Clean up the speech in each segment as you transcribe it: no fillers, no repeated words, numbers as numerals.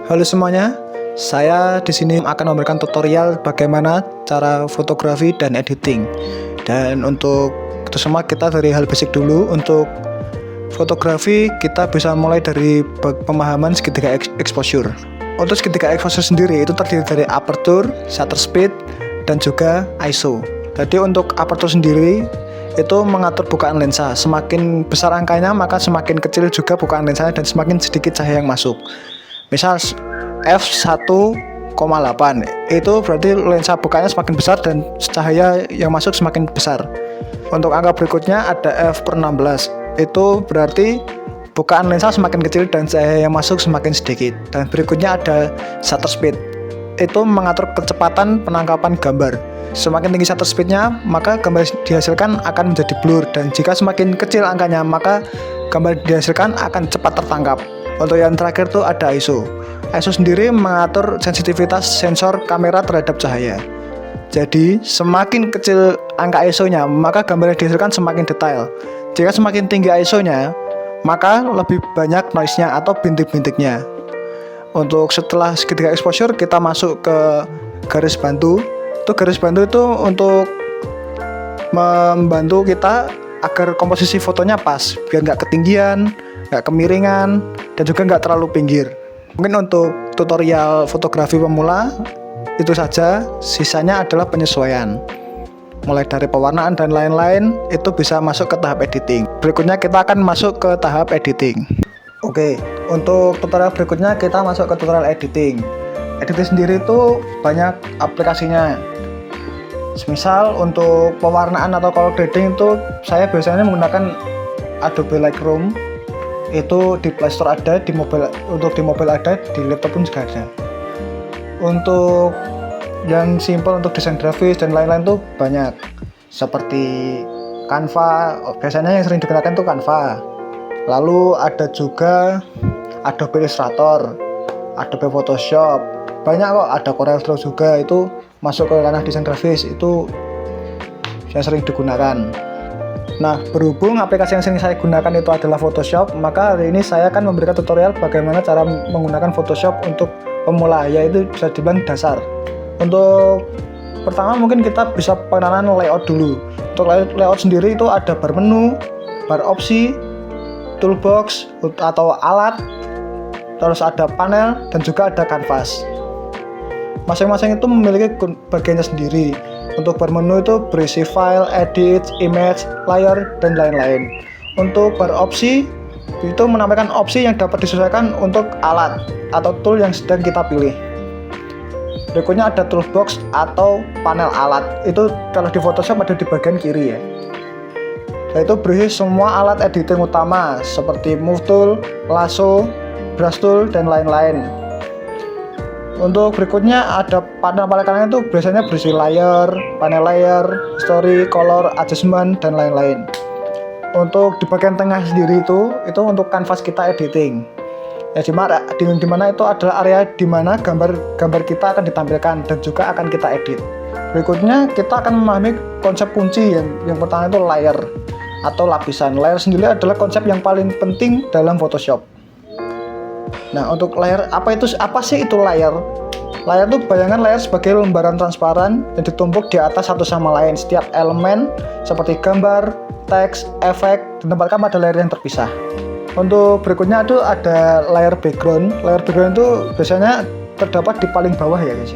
Halo semuanya, saya di sini akan memberikan tutorial bagaimana cara fotografi dan editing. Dan untuk itu semua kita dari hal basic dulu. Untuk fotografi kita bisa mulai dari pemahaman segitiga exposure. Untuk segitiga exposure sendiri itu terdiri dari aperture, shutter speed, dan juga ISO. Jadi untuk aperture sendiri itu mengatur bukaan lensa. Semakin besar angkanya maka semakin kecil juga bukaan lensanya dan semakin sedikit cahaya yang masuk. Misal f1,8 itu berarti lensa bukanya semakin besar dan cahaya yang masuk semakin besar. Untuk angka berikutnya ada f/16, itu berarti bukaan lensa semakin kecil dan cahaya yang masuk semakin sedikit. Dan berikutnya ada shutter speed, itu mengatur kecepatan penangkapan gambar. Semakin tinggi shutter speednya maka gambar dihasilkan akan menjadi blur, dan jika semakin kecil angkanya maka gambar dihasilkan akan cepat tertangkap. Untuk yang terakhir tuh ada ISO. ISO sendiri mengatur sensitivitas sensor kamera terhadap cahaya. Jadi semakin kecil angka ISO-nya maka gambar yang dihasilkan semakin detail. Jika semakin tinggi ISO-nya maka lebih banyak noise-nya atau bintik-bintiknya. Untuk setelah segitiga exposure kita masuk ke garis bantu. Itu garis bantu itu untuk membantu kita agar komposisi fotonya pas, biar nggak ketinggian, nggak kemiringan, dan juga nggak terlalu pinggir. Mungkin untuk tutorial fotografi pemula itu saja, sisanya adalah penyesuaian. Mulai dari pewarnaan dan lain-lain itu bisa masuk ke tahap editing. Berikutnya kita akan masuk ke tahap editing. Oke, untuk tutorial berikutnya kita masuk ke tutorial editing. Editing sendiri itu banyak aplikasinya. Misal untuk pewarnaan atau color grading itu saya biasanya menggunakan Adobe Lightroom. Itu di Play Store ada, di mobil ada, di laptop pun juga ada. Untuk yang simple untuk desain grafis dan lain-lain tuh banyak, seperti Canva. Biasanya yang sering digunakan tuh Canva. Lalu ada juga Adobe Illustrator, Adobe Photoshop, banyak kok, ada CorelDRAW juga, itu masuk ke ranah desain grafis, itu yang sering digunakan. Nah, berhubung aplikasi yang sering saya gunakan itu adalah Photoshop, maka hari ini saya akan memberikan tutorial bagaimana cara menggunakan Photoshop untuk pemula, yaitu bisa dibilang dasar. Untuk pertama mungkin kita bisa pengenalan layout dulu. Untuk layout sendiri itu ada bar menu, bar opsi, toolbox atau alat, terus ada panel, dan juga ada kanvas. Masing-masing itu memiliki bagiannya sendiri. Untuk bar menu itu berisi file, edit, image, layer, dan lain-lain. Untuk bar opsi itu menampilkan opsi yang dapat disesuaikan untuk alat atau tool yang sedang kita pilih. Berikutnya ada toolbox atau panel alat. Itu kalau di Photoshop ada di bagian kiri ya. Yaitu berisi semua alat editing utama seperti move tool, lasso, brush tool, dan lain-lain. Untuk berikutnya ada panel paling kanan itu biasanya berisi layer, panel layer, history, color, adjustment, dan lain-lain. Untuk di bagian tengah sendiri itu untuk kanvas kita editing. Ya dimana itu adalah area dimana gambar kita akan ditampilkan dan juga akan kita edit. Berikutnya kita akan memahami konsep kunci yang pertama itu layer atau lapisan. Layer sendiri adalah konsep yang paling penting dalam Photoshop. Nah, untuk layer apa sih itu layer? Layer itu bayangan layer sebagai lembaran transparan yang ditumpuk di atas satu sama lain. Setiap elemen seperti gambar, teks, efek ditempatkan pada layer yang terpisah. Untuk berikutnya itu ada layer background. Layer background itu biasanya terdapat di paling bawah ya guys.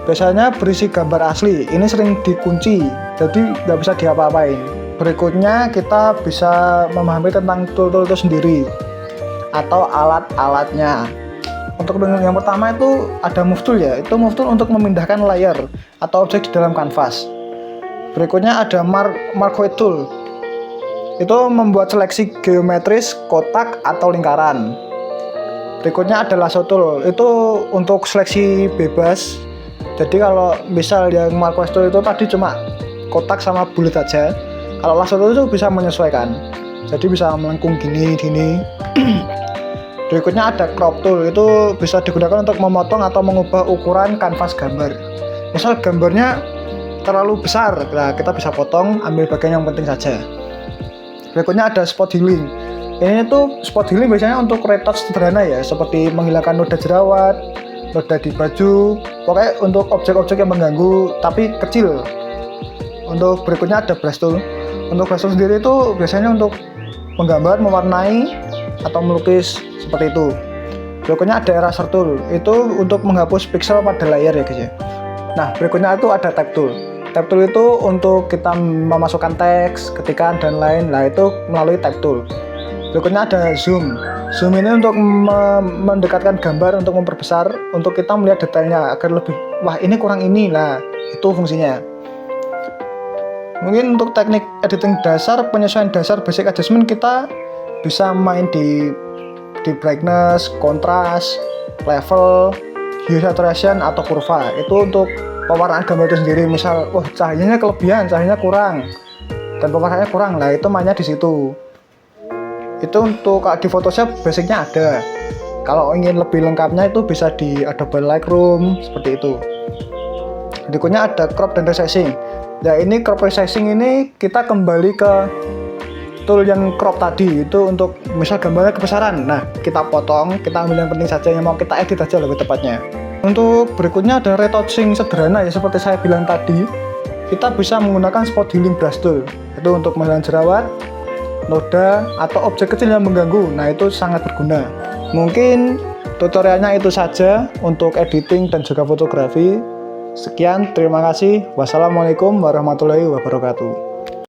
Biasanya berisi gambar asli. Ini sering dikunci, jadi nggak bisa diapa-apain. Berikutnya kita bisa memahami tentang tool-tool itu sendiri atau alat-alatnya. Untuk yang pertama itu ada move tool ya. Itu move tool untuk memindahkan layer atau objek di dalam kanvas. Berikutnya ada marquee tool. Itu membuat seleksi geometris, kotak, atau lingkaran. Berikutnya ada lasso tool. Itu untuk seleksi bebas. Jadi kalau misal yang marquee tool itu tadi cuma kotak sama bulat aja, kalau lasso tool itu bisa menyesuaikan. Jadi bisa melengkung gini. Berikutnya ada crop tool. Itu bisa digunakan untuk memotong atau mengubah ukuran kanvas gambar. Misal gambarnya terlalu besar, nah kita bisa potong, ambil bagian yang penting saja. Berikutnya ada spot healing. Ini tuh spot healing biasanya untuk retouch sederhana ya, seperti menghilangkan noda jerawat, noda di baju, pokoknya untuk objek-objek yang mengganggu tapi kecil. Untuk berikutnya ada brush tool. Untuk brush tool sendiri itu biasanya untuk menggambar, mewarnai, atau melukis seperti itu. Berikutnya ada eraser tool, itu untuk menghapus pixel pada layar ya guys ya. Nah berikutnya itu ada type tool. Type tool itu untuk kita memasukkan teks, ketikan, dan lain. Nah itu melalui type tool. Berikutnya ada zoom. Zoom ini untuk mendekatkan gambar, untuk memperbesar, untuk kita melihat detailnya agar lebih, wah ini kurang ini. Nah itu fungsinya. Mungkin untuk teknik editing dasar, penyesuaian dasar basic adjustment, kita bisa main di brightness, kontras, level, hue saturation, atau kurva. Itu untuk pewarnaan gambar itu sendiri. Misal, wah cahayanya kelebihan, cahayanya kurang, dan pewarnaannya kurang. Lah itu mainnya di situ. Itu untuk di Photoshop basicnya ada. Kalau ingin lebih lengkapnya itu bisa di Adobe Lightroom seperti itu. Berikutnya ada crop dan resizing. Ya ini crop resizing ini kita kembali ke tool yang crop tadi, itu untuk misal gambarnya kebesaran. Nah kita potong, kita ambil yang penting saja, yang mau kita edit aja lebih tepatnya. Untuk berikutnya ada retouching sederhana ya, seperti saya bilang tadi. Kita bisa menggunakan spot healing brush tool, itu untuk menghilangkan jerawat, noda, atau objek kecil yang mengganggu. Nah itu sangat berguna. Mungkin tutorialnya itu saja untuk editing dan juga fotografi. Sekian, terima kasih. Wassalamualaikum warahmatullahi wabarakatuh.